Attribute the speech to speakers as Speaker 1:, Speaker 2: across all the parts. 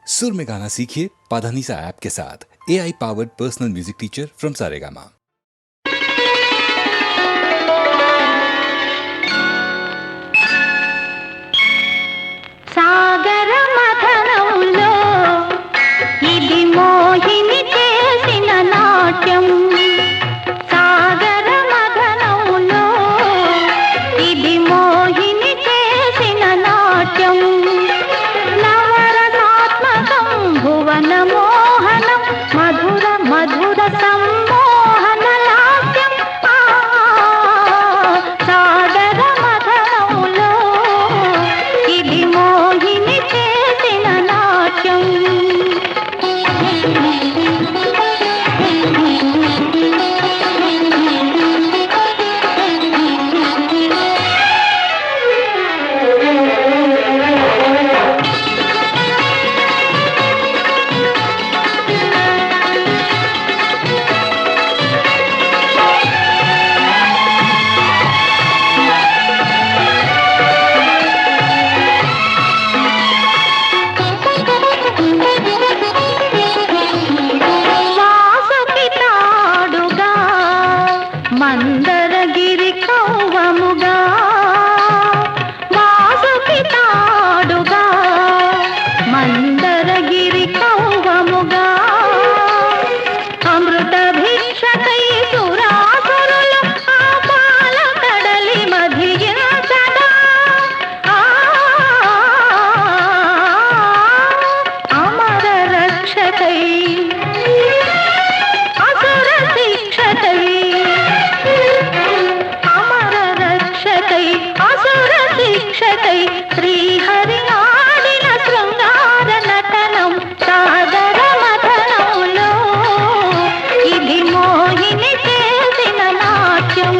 Speaker 1: सुर में गाना सीखिए पाधानीसा ऐप के साथ। AI powered personal music teacher from Saregama.
Speaker 2: సాగర మథనములో ఇది మోహిని చేసిన నాట్యం. సాగర మథనములో ఇది మోహిని చేసిన నాట్యం. నవరసాత్మకం భువన మోహనం మధుర మధుర సమ్మోహన లాస్యం. సాగర మథనములో ఇది మోహిని చేసిన నాట్యం. వాసుకి తాడుగా మందరగిరి కౌవముగా. వాసుకి తాడుగా మందరగిరి కౌవముగా. అమృత భిక్షకై సురాసురులు ఆ పాల కడలి మధించగా. అమర రక్షకై అసుర శిక్షకై. అమర రక్షకై అసుర శిక్షకై శ్రీహరి ఆడిన శృంగార నటనం. సాగర మథనంలో ఇది మోహిని చేసిన నాట్యం.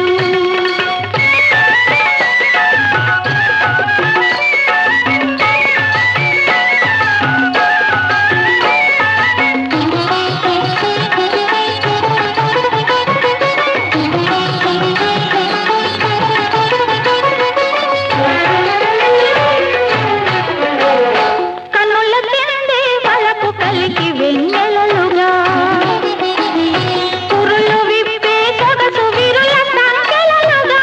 Speaker 2: కన్నుల తిండి వలపు కలికి వెన్నెలలుగా. పురులు విప్పే సొగసు విరుల సంకెలలుగా.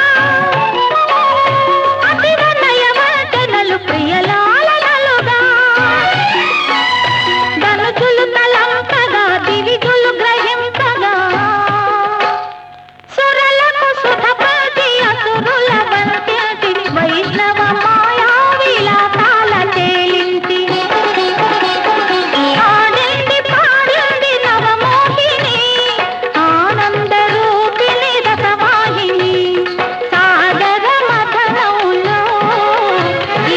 Speaker 2: అతివ నయవంచనలు ప్రియలాలనలుగా. ధనుజులు తలంపగా దివిజులు గ్రహింపగా. సురలకు సుధపతి అసురుల వంత్యతి వైష్ణవ మాయా విలాసాల తేలించి. ఆడింది పాడింది నవమోహిని ఆనంద రూపిణి రసవాహిని. సాగర మథనంలో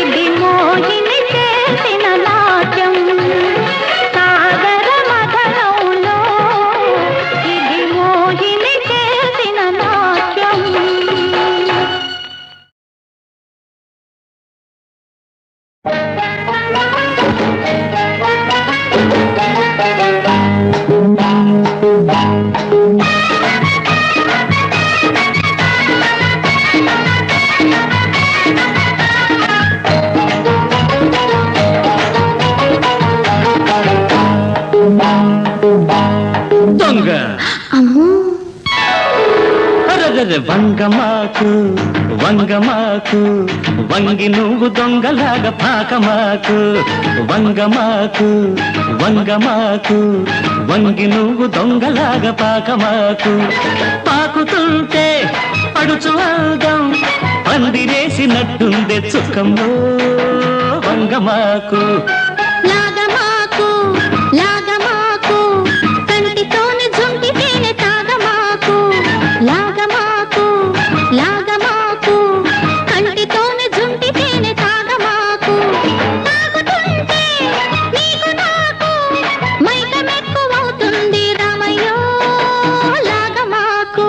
Speaker 2: ఇది మోహిని చేసిన నాట్యం. సాగర మథనంలో ఇది మోహిని చేసిన నాట్యం.
Speaker 3: దొంగ
Speaker 2: అమ్మో
Speaker 3: అరగర వంగమాకు వంగమాకు వంగి నువ్వు దొంగలాగా పాకమాకు. వంగమాకు వంగమాకు వంగి నువ్వు దొంగలాగా పాకమాకు. పాకుతుంటే పడుచు అందం పందిరేసినట్టుండే చుక్కమ్మో. వంగమాకు
Speaker 2: లాగమాకు లాగమాకు కంటితోని జుంటితేనే తాగమాకు. లాగమాకు లాగమాకు కంటితోని జుంటితేనే తాగమాకు. తాగుతుంటే నీకు నాకు మైకమెక్కువవుతుంది రామయ్యో. లాగమాకు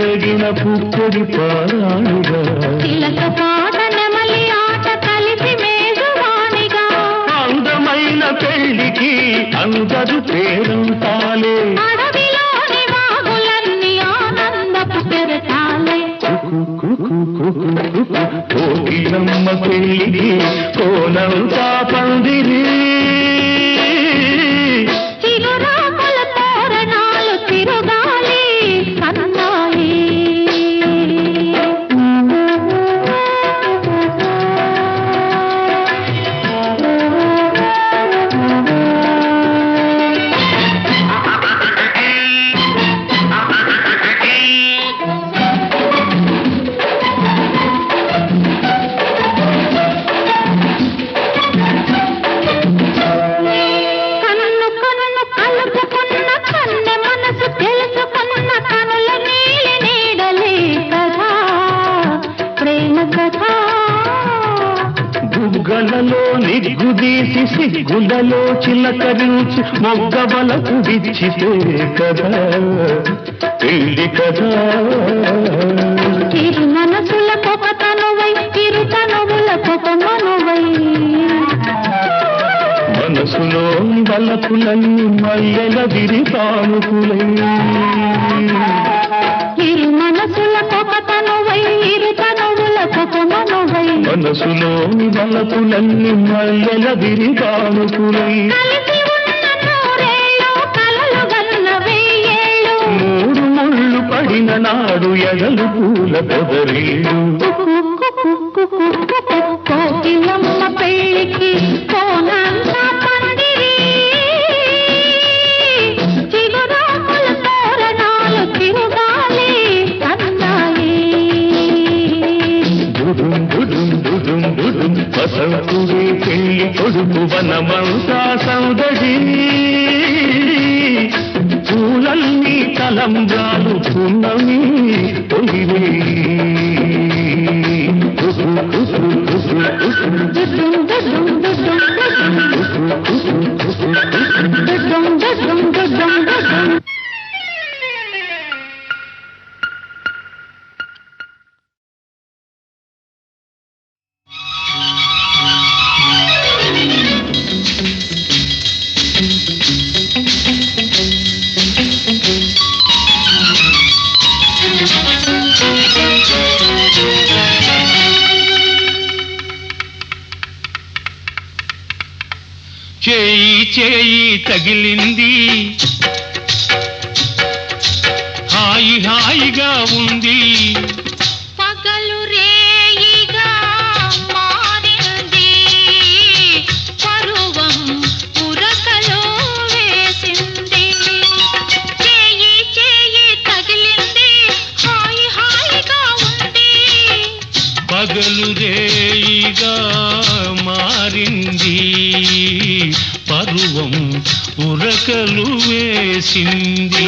Speaker 3: పుత్తడి పారాణిగా
Speaker 2: చిలక పాట నెమలి ఆట కలిసి మేజువాణిగా
Speaker 3: అందమైన పెళ్లికి అందరు పేరంతాలే
Speaker 2: అడవిలోని వాగులన్నీ ఆనందపు పెరటాలే
Speaker 3: కోకిలమ్మ పెళ్లికి కోనంతా పందిరి
Speaker 2: చిగురాకుల తోరణాలు తిరుగాలి సన్నాయి కన్ను కన్ను కలుపుకున్న కన్నె మనసు తెలుసుకున్న కనుల నీలి నీడలే కథ ప్రేమ కథ
Speaker 3: బుగ్గలలో నిగ్గుదీసి సిగ్గులలో చిలకరించి మొగ్గవల కుడిచితే కదా పెళ్లి కదా
Speaker 2: చిరు మనసుల కొక తనువై చిరు తనువుల కొక మనువై
Speaker 3: మనసులో బలపులన్నీ మల్లెల విరితానుకులై
Speaker 2: చిరు మనసుల కొక తనువై ఇరు తనువుల కొక మనువై
Speaker 3: మనసులోని బలపులన్నీ మల్లెల విరితానుకులై
Speaker 2: కలిసి ఉన్న నూరేళ్ళు కలలు గన్న వెయ్యేళ్ళు
Speaker 3: మూడు ముళ్ళు పడిన నాడు ఎగలు పూల పొదరీడు
Speaker 2: కోకిలమ్మ పెళ్లికి కోనంత పందిరి చిగురాకుల తోరణాలు తిరుగాలి సన్నాయి
Speaker 3: దుడుం దుడుం దుడుం దుడుం వసంతుడే పెళ్లి కొడుకు వనమంతా సౌదడి పూలన్నీ తలంబ్రాలు పున్నమి తొలివే
Speaker 2: దుడ్డుం దుడ్డుం దుడ్డుం దుడ్డుం దుడ్డుం దుడ్డుం దుడ్డుం
Speaker 3: చేయి చేయి తగిలింది హాయి హాయిగా ఉంది
Speaker 2: పగలు రేయిగా మారింది పరువం ఉరకలో వేసింది చేయి చేయి తగిలింది హాయి హాయిగా ఉంది
Speaker 3: పగలు రేయిగా మారింది పరువం ఉరకలు వేసింది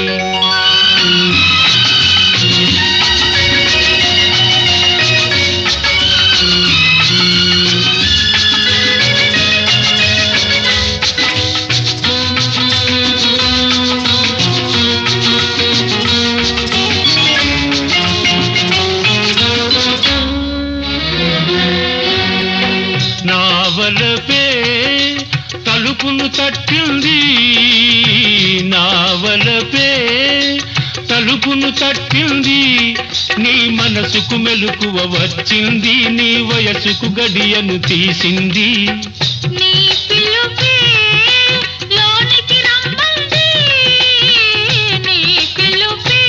Speaker 3: నావలపే తలుపును తట్టింది నావలపే తలుపును తట్టింది నీ మనసుకు మెలకువ వచ్చింది నీ వయసుకు గడియను తీసింది
Speaker 2: నీ పిలుపే లోనికి రమ్మంది నీ పిలుపే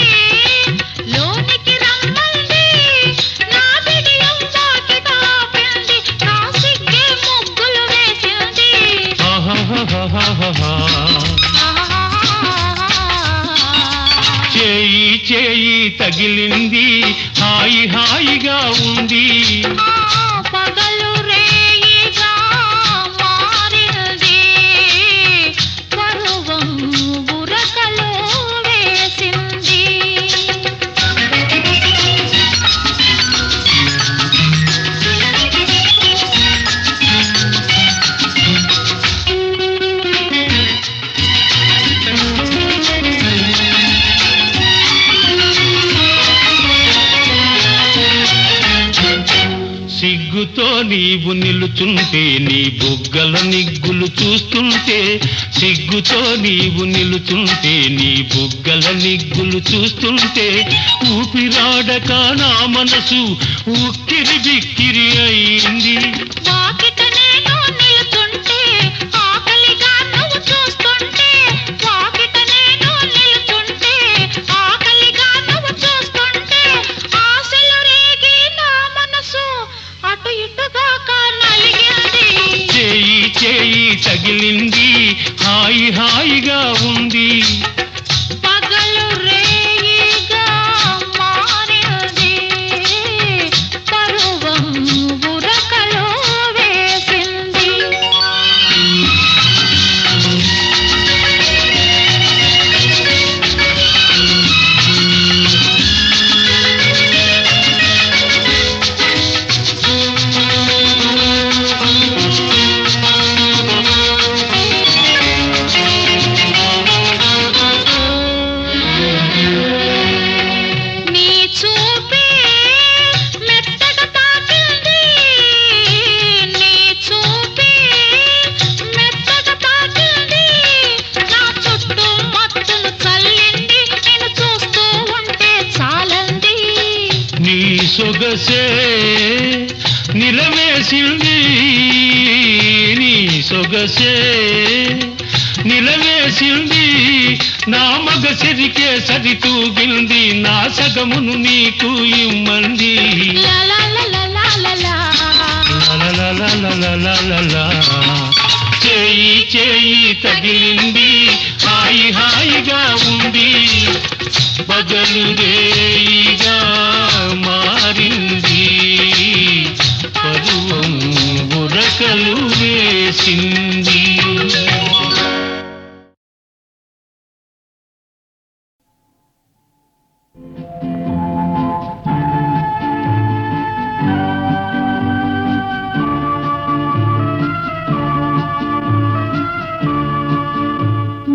Speaker 2: లోనికి రమ్మంది నా బిడియం తాకి తాపింది నా సిగ్గే ముగ్గులు వేసింది
Speaker 3: ఆహాహాహాహా. చేయి చేయి తగిలింది హాయి హాయిగా ఉంది
Speaker 2: పగలు రేయిగా మారింది పరువం ఉరకలో వేసింది
Speaker 3: సిగ్గుతో నీవు నిలుచుంటే నీ బుగ్గల నిగ్గులు చూస్తుంటే సిగ్గుతో నీవు నిలుచుంటే నీ బుగ్గల నిగ్గులు చూస్తుంటే ఊపిరాడక నా మనసు ఉక్కిరి బిక్కిరి అయింది.
Speaker 2: వాకిట నేను నిలుచుంటే ఆకలిగా నువ్వు చూస్తుంటే వాకిట నేను నిలుచుంటే ఆకలిగా నువ్వు చూస్తుంటే ఆశలు రేగి నా మనసు అటు ఇటుగా నలిగింది.
Speaker 3: చేయి చేయి తగిలింది హాయి హాయిగా ఉంది.
Speaker 2: పగలు రేయిగా మారింది పరువం ఉరకలో వేసింది. నీ చూపే మెత్తగా తాకింది నీ చూపే మెత్తగా తాకింది నా చుట్టూ మత్తును చల్లింది నేను చూస్తూ ఉంటే చాలంది.
Speaker 3: నీ సొగసే నిలవేసింది నీ సొగసే నిలవేసింది నా మగ సిరికే సరితూగింది నా సగమును నీకు ఇమ్మంది.
Speaker 2: లా లా లా లా లా లా లా.
Speaker 3: లలలలలలలలలా. చేయి చేయి తగిలింది హాయి హాయిగా ఉంది. పగలు రేయిగా మారింది పరువం ఉరకలు వేసింది.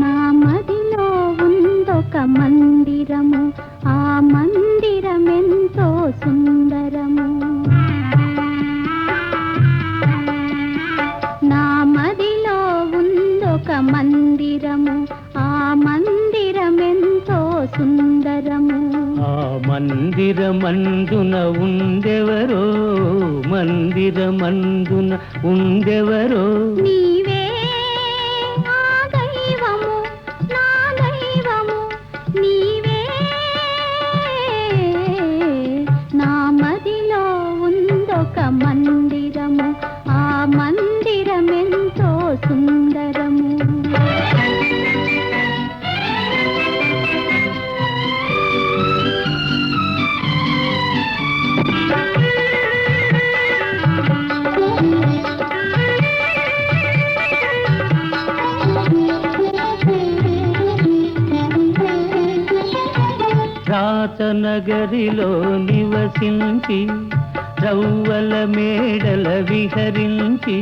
Speaker 2: నా మదిలో ఉందొక మందిరము ఆ మందిరమెంతో సుందరము. నా మదిలో ఉందొక మందిరము ఆ మందిరమెంతో సుందరము.
Speaker 3: ఆ మందిరమందున ఉండెవరో మందిరమందున ఉండెవరో
Speaker 2: నీవే ఆ దైవము నా దైవము నీవే. నా మదిలో ఉందొక మందిరము ఆ మందిరమెంతో సుందరము.
Speaker 3: రాతనగరిలో నివసించి రవ్వల మేడల విహరించి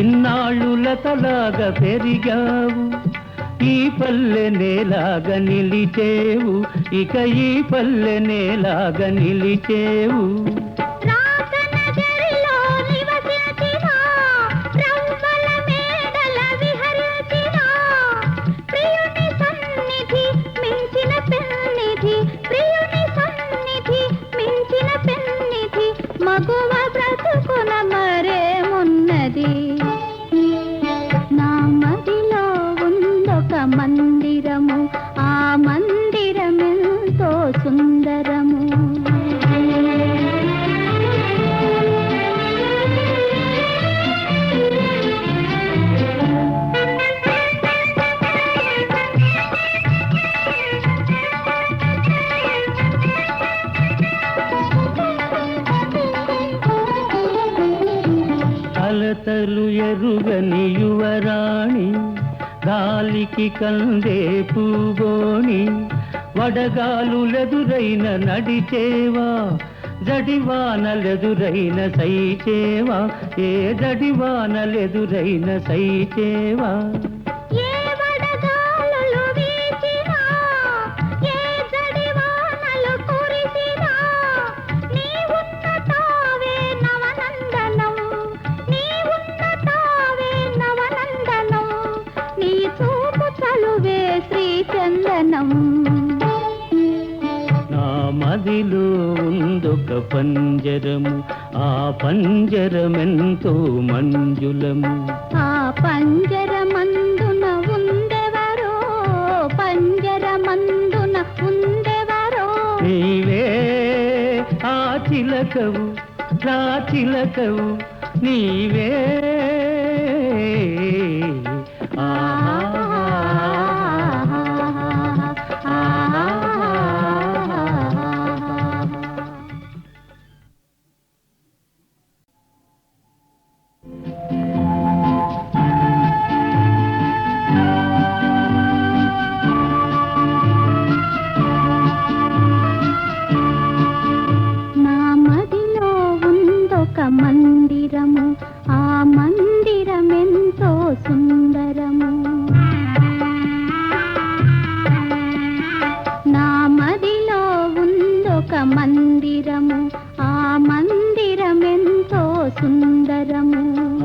Speaker 3: ఇన్నాళ్ళులతలాగా పెరిగావు. ఈ పల్లె నేలాగా నిలిచేవు ఇక ఈ పల్లె నేలాగా నిలిచేవు.
Speaker 2: రాతనగరిలో నివసించిన రవ్వల మేడల విహరించిన ప్రియుని సన్నిధి మించిన పెన్నిధి ప్రియుని సన్నిధి మించిన పెన్నిధి మగువ బ్రతుకున మరేమున్నది. నా మదిలో ఉందొక మందిరము ఆ మందిరమెంతో సుందరము.
Speaker 3: అలతలు ఎరుగని యువరాణి గాలికి కందే పూగోణి వడగాలులెదురైన నడిచేవా జడివానలెదురైన సైచేవా ఏ జడివానలెదురైన సైచేవా.
Speaker 2: ఏ వడగాలులు వీచినా ఏ జడివానలు కురిసినా నీ ఉన్న తావే నవన
Speaker 3: మదిలో ఉందొక పంజరము, ఆ పంజరమెంతో మంజులము.
Speaker 2: ఆ పంజరమందున ఉందెవరో, పంజరమందున ఉందెవరో.
Speaker 3: నీవే ఆ చిలకవు, నా చిలకవు నీవే.
Speaker 2: నా మదిలో ఉందొక మందిరము, ఆ మందిరమెంతో సుందరము. నా మదిలో ఉందొక మందిరము, ఆ మందిరమెంతో సుందరము.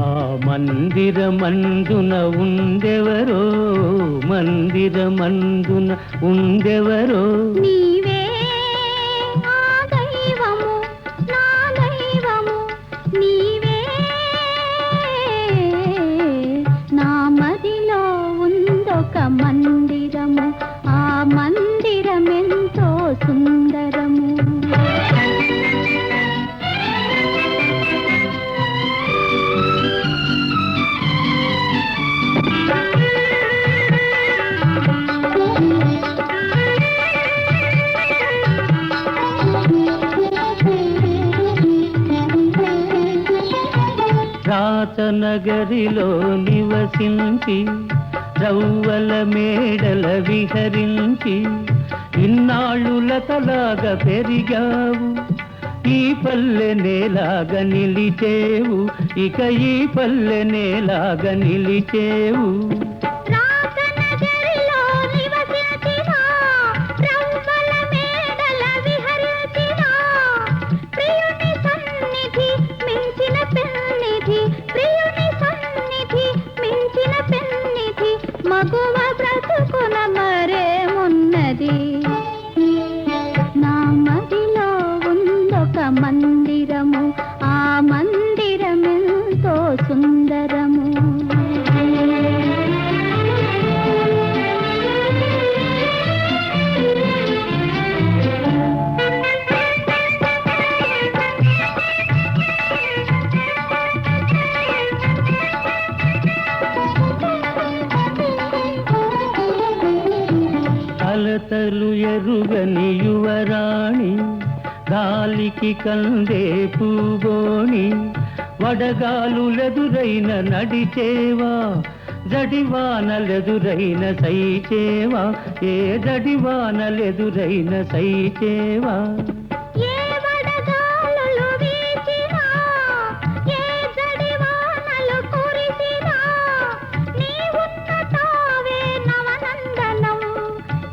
Speaker 3: ఆ మందిరమందున ఉండెవరో, మందిరమందున ఉండెవరో.
Speaker 2: నీవే ఆ దైవము, నా దైవము నీవే. నా మదిలో ఉందొక మందిరము, ఆ మందిరమెంతో సుందరము.
Speaker 3: రాతనగరిలో నివసించి, రవ్వల మేడల విహరించి, ఇన్నాళ్ళులతలాగా పెరిగావు. ఈ పల్లె నేలాగా నిలిచేవు, ఇక ఈ పల్లె నేలాగా నిలిచేవు.
Speaker 2: రాతనగరిలో నివసించిన, రవ్వల మేడల విహరించిన, ప్రియుని సన్నిధి మించిన పెన్నిధి, ప్రియుని సన్నిధి మించిన పెన్నిధి, మగువ బ్రతుకున మరేమున్నది. నా మదిలో ఉందొక మందిరము, ఆ మందిరమెంతో సుందరము.
Speaker 3: అలతలు ఎరుగని యువరాణి, గాలికి కందే పూగోణి, వడగాలులెదురైన నడిచేవా, జడివానలెదురైన సైచేవా, ఏ జడివానలెదురైన సైచేవా.
Speaker 2: ఏ వడగాలులు వీచినా, ఏ జడివానలు కురిసినా, నీవున్న తావే నవనందనం,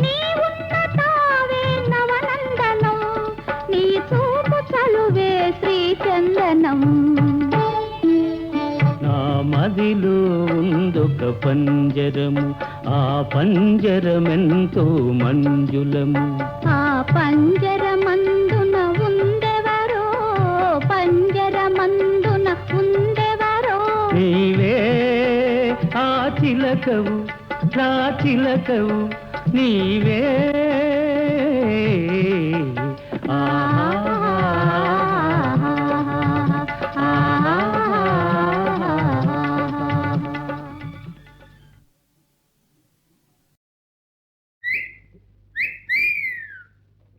Speaker 2: నీవున్న తావే నవనందనం, నీ చూపు చలువే శ్రీచందనం.
Speaker 3: నా మదిలో ఉందొక పంజరము, ఆ పంజరమెంతో మంజులము.
Speaker 2: ఆ పంజరమందున ఉందెవరో, పంజరమందున ఉందెవరో.
Speaker 3: నీవే ఆ చిలకవు, నా చిలకవు నీవే.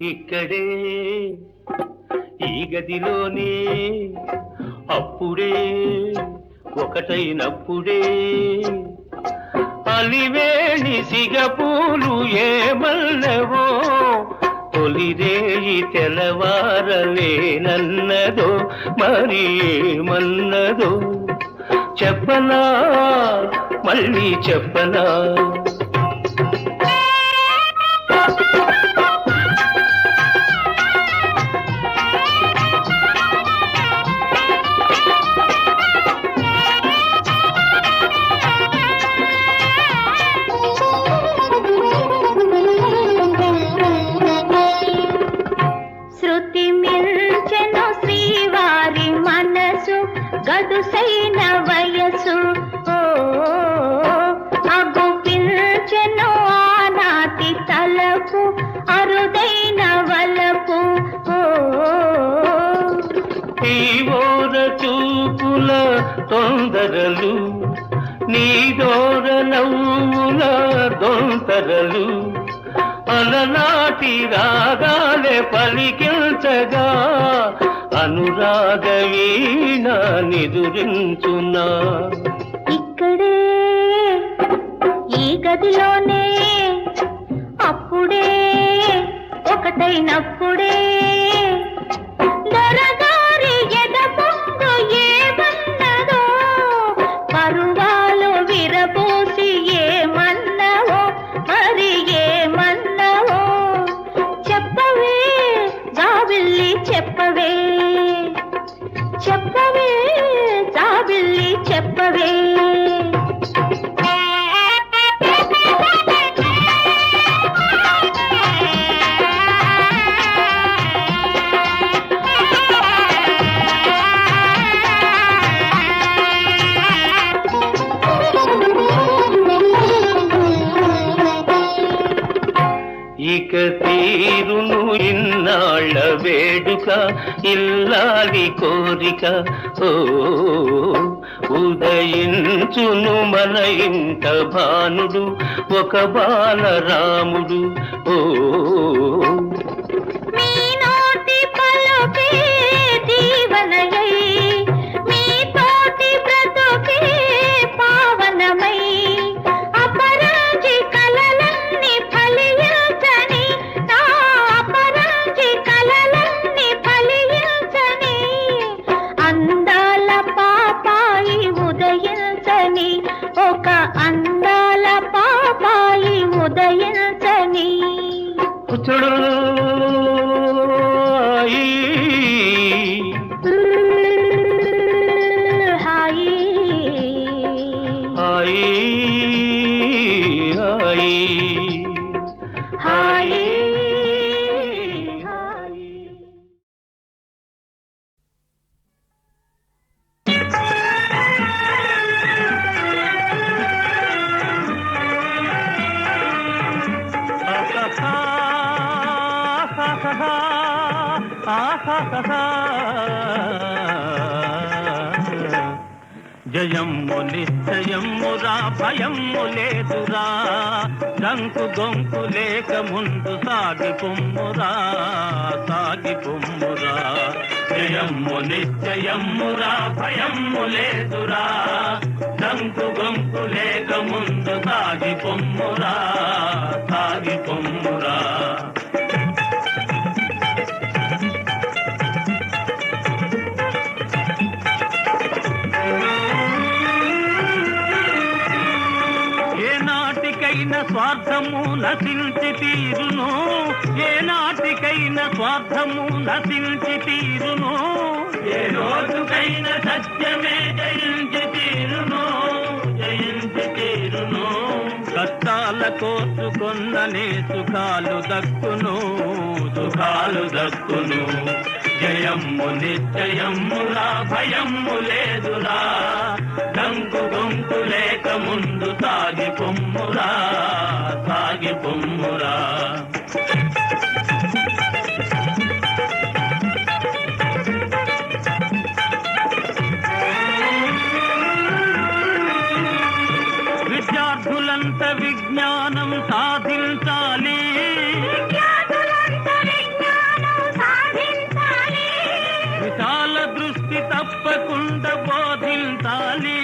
Speaker 3: ఇక్కడే ఈ గదిలోనే అప్పుడే ఒకటైనప్పుడే అలివేణి సిగపూలు ఏమల్లవో, తొలిరేయి తెలవారలేనన్నదో, మరి ఏమన్నదో చెప్పనా, మళ్ళీ చెప్పనా.
Speaker 2: అరుసైన వయసు ఓ అగుపించెను ఆనాటి తలపు అరుదైన వలపు ఓ
Speaker 3: ఈ ఓర చూపుల తొందరలు నీ దోర నవ్వుల దొంతరలు అలనాటి రాగాలే పలికించగా అనురాగ వీణ నిదురించునా
Speaker 2: ఇక్కడే ఈ గదిలోనే అప్పుడే ఒకటైనప్పుడే దొరగారి ఎద పొంగు ఏమన్నదో పరువాలు విరబోసి ఏమన్నవో మరి ఏమన్నవో చెప్పవే జాబిల్లి చెప్పవే చెప్పవే జాబిల్లి చెప్పవే
Speaker 3: ఇక తీరును ఇన్నాళ్ళ వేడుక ఇల్లాలి కోరిక ఓ ఉదయించును మన ఇంట భానుడు ఒక బాలరాముడు ఓ
Speaker 2: మీ నోటి పలుకే జీవనయై మీ తోటి బ్రతుకే పావనమై అపరాజి కలలన్నీ ఫలించని నా అపరాజి కలలన్నీ ఫలించని అందాల పాపాయి ఉదయించని ఒక అందాల పాపాయి ఉదయించని హాయి హాయి
Speaker 3: జయమ్ము నిశ్చయమ్మురా భయమ్ము లేదురా డంకు గొంకు లేక ముందు సాగి పొమ్మురా జయమ్ము నిశ్చయమ్మురా భయమ్ము లేదురా డంకు గొంకు లేక ముందు సాగి పొమ్మురా స్వార్థము నశించి తీరును ఏనాటికైనా స్వార్థము నశించి తీరును ఏ రోజుకైనా సత్యమే జయించి తీరును కష్టాల కోసుకొన్ననే సుఖాలు దక్కును జయమ్ము నిశ్చయమ్మురా భయమ్ము లేదురా డంకు గొంకు లేక ముందు సాగి పొమ్మురా విద్యార్థులంత విజ్ఞానం సాధించాలి విశాల దృష్టి తప్పకుండా బోధించాలి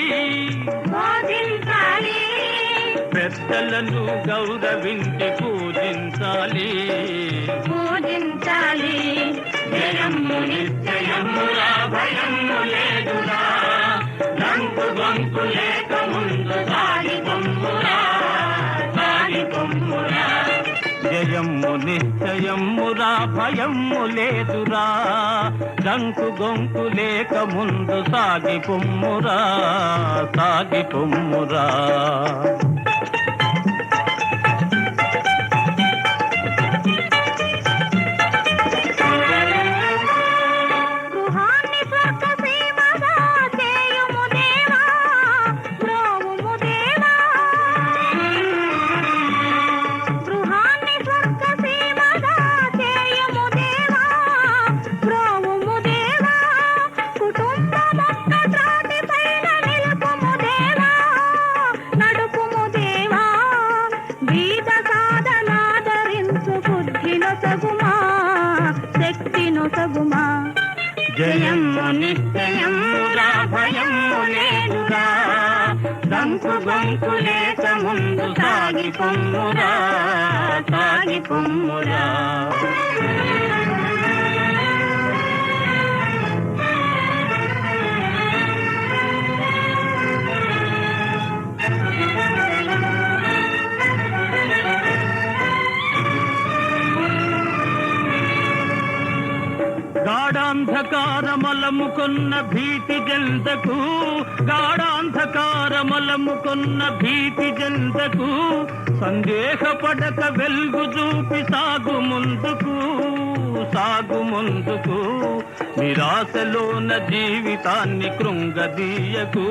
Speaker 3: పెద్దలను గౌరవించి పూజించాలి జయమ్ము నిశ్చయమ్మురా భయమ్ము లేదురా డంకు గొంకు లేక ముందు సాగి పొమ్మురా జయమ్ము నిశ్చయమ్మురా భయమ్ము లేదురా డంకు గొంకు లేక ముందు సాగి పొమ్మురా
Speaker 2: గృహాన్ని స్వర్గ సీమగా చేయు
Speaker 3: నిశ్చయమురా భయము లేదురా దంకు గొంకు లేక ముందు సాగి పొమ్మురా సాగి పొమ్మురా గాఢాంధకారమలముకొన్న భీతి జంతకు గాఢాంధకారమలముకొన్న భీతి జంతకు సందేహపడక వెలుగు చూపి సాగు ముందుకు సాగు ముందుకు నిరాశలోన జీవితాన్ని కృంగదీయకు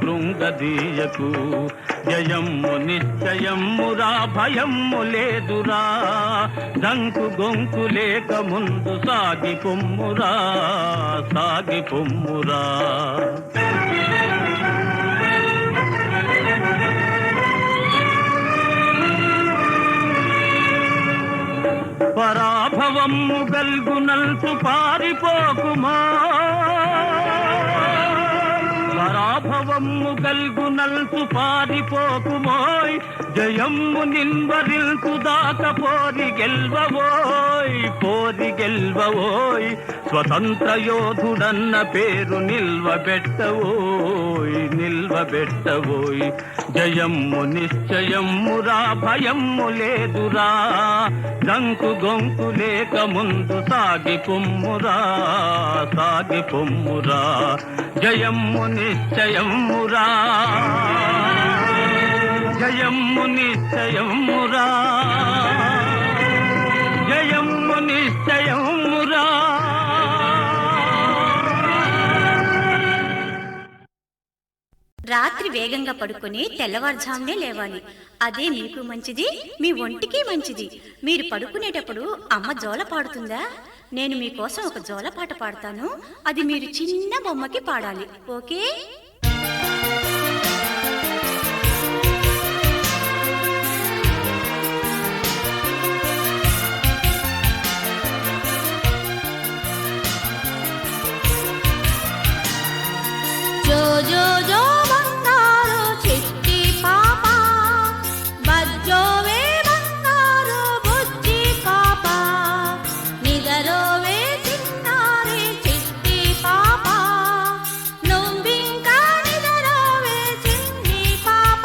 Speaker 3: కృంగదీయకు జయమ్ము నిశ్చయమ్మురా భయమ్ము లేదురా దంకు గొంకు లేక ముందు సాగి పొమ్మురా సాగి పొమ్మురా పరాభవము గల్గునల్సు పారిపోకుమా పరాభవము గల్గునల్సు పారిపోకుమోయ్ జయమ్ము నిన్వరిల్సు దాక పోరి గెల్వవోయ్ స్వతంత్ర యోధుడన్న పేరు నిల్వబెట్టవోయ్ జయమ్ము నిశ్చయమ్మురా భయమ్ము లేదురా దంకు గొంకు లేక ముందు సాగి పొమ్మురా సాగి పొమ్మురా జయమ్ము నిశ్చయమ్మురా జయమ్ము నిశ్చయమ్మురా జయమ్ము నిశ్చయమ్మురా
Speaker 4: రాత్రి వేగంగా పడుకొని తెల్లవారుజామునే లేవాలి. అదే మీకు మంచిది, మీ ఒంటికి మంచిది. మీరు పడుకునేటప్పుడు అమ్మ జోల పాడుతుందా? నేను మీకోసం ఒక జోల పాట పాడతాను. అది మీరు చిన్న బొమ్మకి పాడాలి, ఓకే? జో జో జో బంగారు చిట్టి పాప, బజ్జోవే బంగారు బుజ్జి పాప, నిదరోవే చిన్నారి చిట్టి పాప, నువ్వింకా నిదరోవే చిన్ని పాప.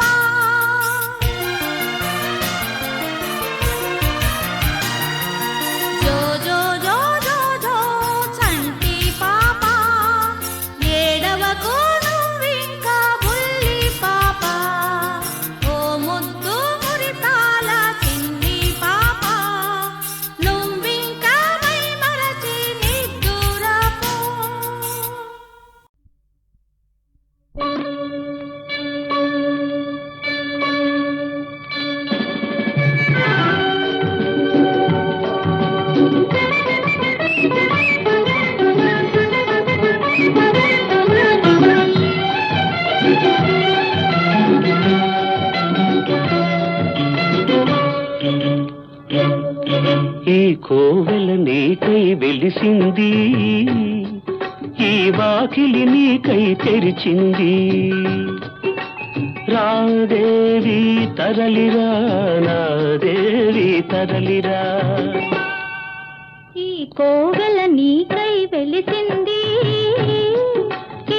Speaker 4: జో జో జో జో జో చంటి పాప, ఏడవకు
Speaker 3: ఈ కోవెల నీకై వెలిసింది, ఈ వాకిలి నీకై తెరిచింది. రాదేవి తరలిరా నా దేవి తరలిరా.
Speaker 4: ఈ కోవెల నీకై వెలిసింది,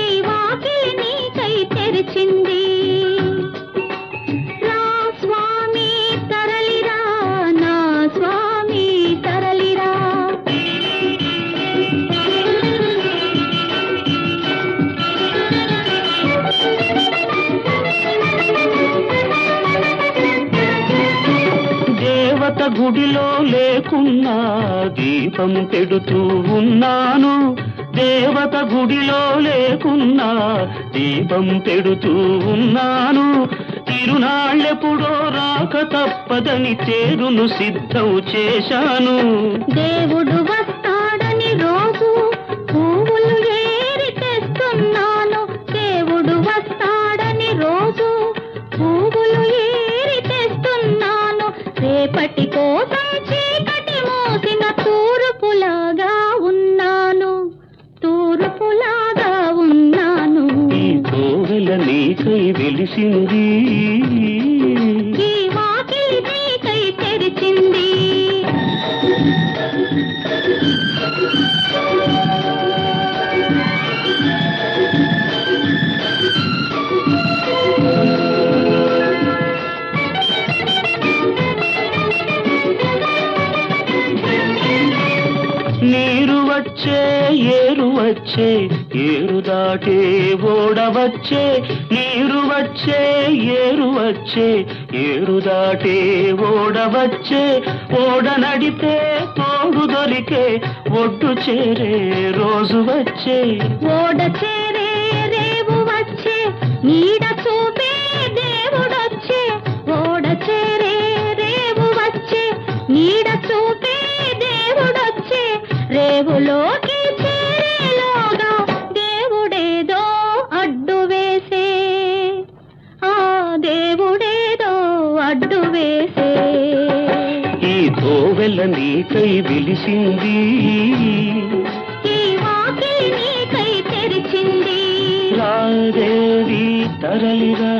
Speaker 4: ఈ వాకిలి నీకై తెరిచింది. రా స్వామి తరలిరా నా స్వామి తరలిరా.
Speaker 3: దేవత గుడిలో లేకున్నా దీపం పెడుతూ ఉన్నాను, దేవత గుడిలో లేకున్నా దీపం పెడుతూ ఉన్నాను. తిరునాళ్ళెప్పుడో రాక తప్పదని చేరును సిద్ధం చేశాను.
Speaker 4: దేవుడు వస్తాడని రోజు పువ్వులు ఏరి తెస్తున్నాను, దేవుడు వస్తాడని రోజు పువ్వులు ఏరి తెస్తున్నాను. రేపటి కోసం చీకటి మోసిన తూర్పులాగా ఉన్నాను, తూర్పులాగా
Speaker 3: వెలిసింది,
Speaker 2: ఈ వాకిలి నీకై తెరిచింది.
Speaker 3: నీరు వచ్చే ఏరు వచ్చే, ఏరు దాటే ఓడవచ్చే. నీరు వచ్చే ఏరు వచ్చే, ఏరు దాటే ఓడవచ్చే. ఓడ నడితే తోడు దొరికే, ఒడ్డు చేరే రోజు వచ్చే.
Speaker 2: ఓడ చేరే రేవు వచ్చే, నీడ చూపే దేవుడొచ్చే. ఓడ చేరే రేవు వచ్చే, నీడ చూపే దేవుడొచ్చే. రేవులోకి చేరేలోగా దేవుడేదో అడ్డు వేసే, ఆ దేవుడేదో అడ్డు వేసే.
Speaker 3: ఈ తోవెల నీకై వెలిసింది,
Speaker 2: ఈ వాకిలి నీకై తెరిచింది.
Speaker 3: రాదేవి తరలిరా,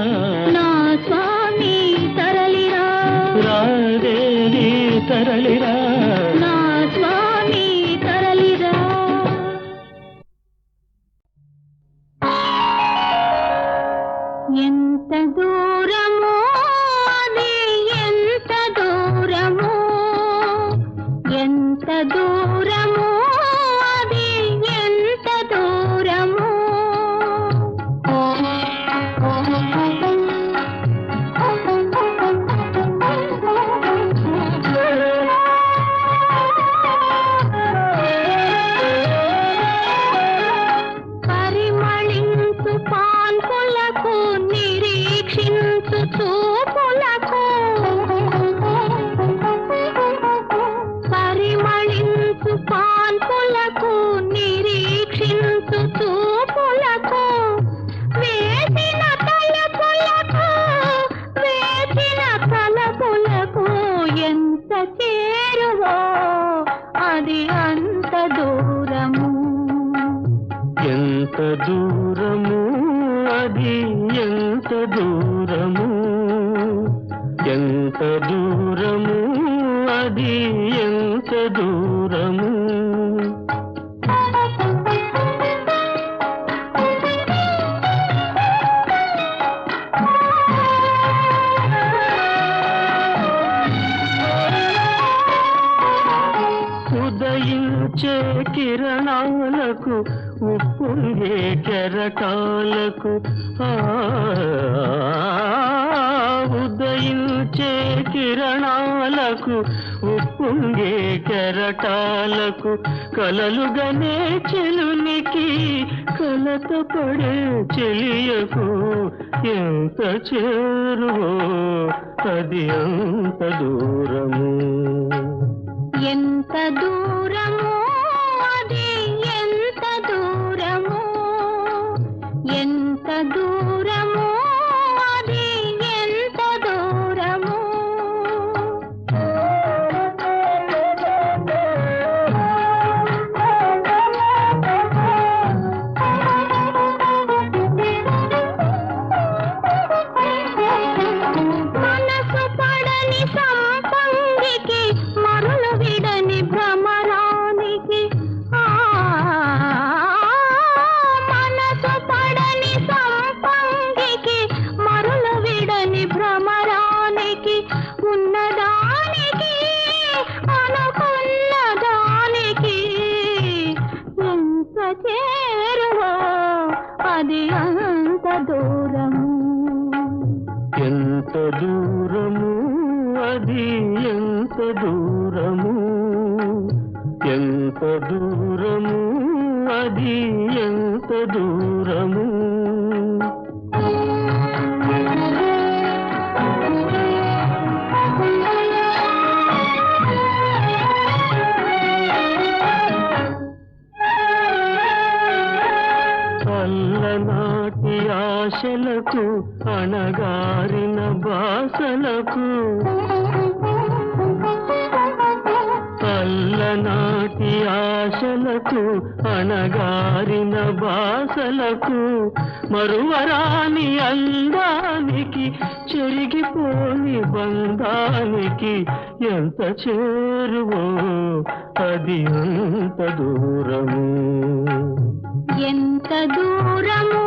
Speaker 2: నా స్వామి తరలిరా,
Speaker 3: రాదేవి తరలిరా.
Speaker 2: నా స్వామి తరలిరా. ఎంత దూరమో అది, ఎంత దూరమో, ఎంత దూరమో అది, ఎంత దూరమో. పరిమళించు పాన్పులకు, నిరీక్షించు చూపులకు. పరిమళించు పాన్పులకు, నిరీక్షించు చూపులకు. వేసిన తలపులకు, వేసిన తలపులకు. ఎంత చేరువో అది, అంత దూరము.
Speaker 3: ఎంత దూరము అది, ఎంత దూరము, ఎంత దూరము అది, ఎంత దూరము. ఉదయించే కిరణాలకు, ఉప్పొంగే కెరటాలకు. ఉదయించే కిరణాలకు, ఉప్పొంగే కెరటాలకు. కలలుగనే చెలునికి, కలత పడే చెలియకు. ఎంత చేరువో అది, అంత దూరము.
Speaker 2: ఎంత దూరమో అది, ఎంత దూరమో, ఎంత దూరమో అది, ఎంత దూరమో. మనసు పడని సంపంగికి, మరులు విడని భ్రమరానికి. మనసు పడని సంపంగికి, మరులు విడని భ్రమరానికి. ఉన్నదానికి, అనుకున్న దానికి. ఎంత చేరువో అది, అంత దూరము.
Speaker 3: ఎంత దూరము అది, ఎంత దూరము, ఎంత దూరము అది, ఎంత దూరము. అల్లనాటి ఆశలకు, అణగారిన బాసలకు. అల్లనాటి ఆశలకు అణగారిన బాసలకు మరువరాని అందానికి చెరిగిపోని బంధానికి ఎంత చేరువో అది అంత దూరము
Speaker 2: ఎంత దూరము